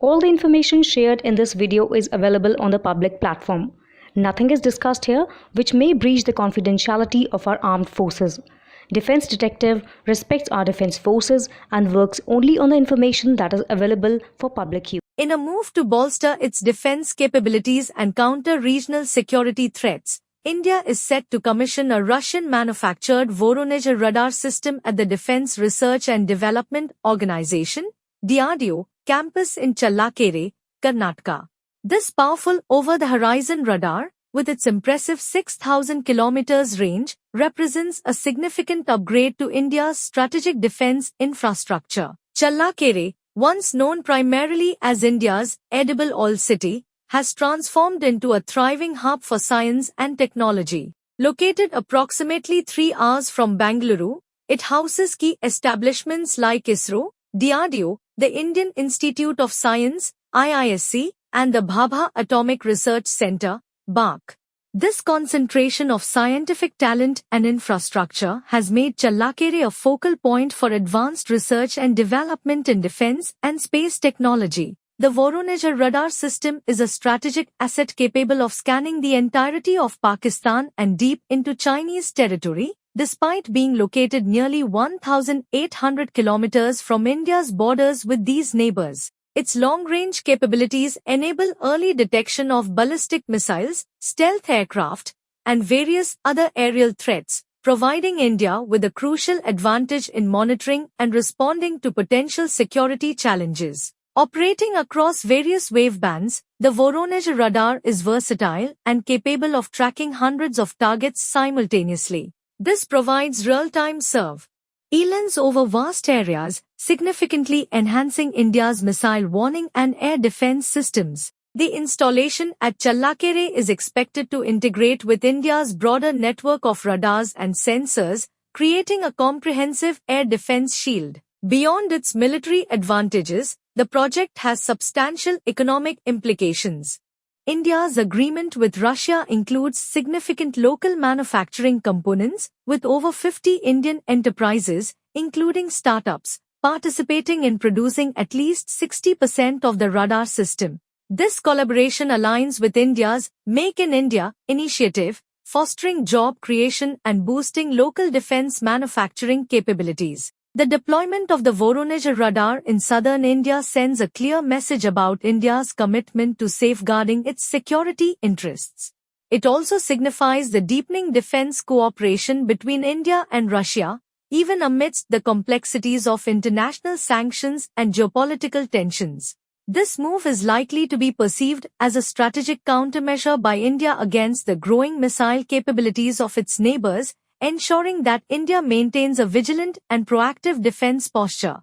All the information shared in this video is available on the public platform. Nothing is discussed here which may breach the confidentiality of our armed forces. Defense Detective respects our defense forces and works only on the information that is available for public use. In a move to bolster its defense capabilities and counter regional security threats, India is set to commission a Russian-manufactured Voronezh radar system at the Defense Research and Development Organization (DRDO) campus in Challakere, Karnataka. This powerful over-the-horizon radar, with its impressive 6,000 kilometers range, represents a significant upgrade to India's strategic defense infrastructure. Challakere, once known primarily as India's edible oil city, has transformed into a thriving hub for science and technology. Located approximately 3 hours from Bengaluru, it houses key establishments like ISRO, DRDO, the Indian Institute of Science, IISc, and the Bhabha Atomic Research Centre, BARC. This concentration of scientific talent and infrastructure has made Challakere a focal point for advanced research and development in defense and space technology. The Voronezh radar system is a strategic asset capable of scanning the entirety of Pakistan and deep into Chinese territory, despite being located nearly 1,800 kilometers from India's borders with these neighbors. Its long-range capabilities enable early detection of ballistic missiles, stealth aircraft, and various other aerial threats, providing India with a crucial advantage in monitoring and responding to potential security challenges. Operating across various wavebands, the Voronezh radar is versatile and capable of tracking hundreds of targets simultaneously. This provides real-time surveillance over vast areas, significantly enhancing India's missile warning and air defense systems. The installation at Challakere is expected to integrate with India's broader network of radars and sensors, creating a comprehensive air defense shield. Beyond its military advantages, the project has substantial economic implications. India's agreement with Russia includes significant local manufacturing components, with over 50 Indian enterprises, including startups, participating in producing at least 60% of the radar system. This collaboration aligns with India's Make in India initiative, fostering job creation and boosting local defense manufacturing capabilities. The deployment of the Voronezh radar in southern India sends a clear message about India's commitment to safeguarding its security interests. It also signifies the deepening defense cooperation between India and Russia, even amidst the complexities of international sanctions and geopolitical tensions. This move is likely to be perceived as a strategic countermeasure by India against the growing missile capabilities of its neighbors, ensuring that India maintains a vigilant and proactive defense posture.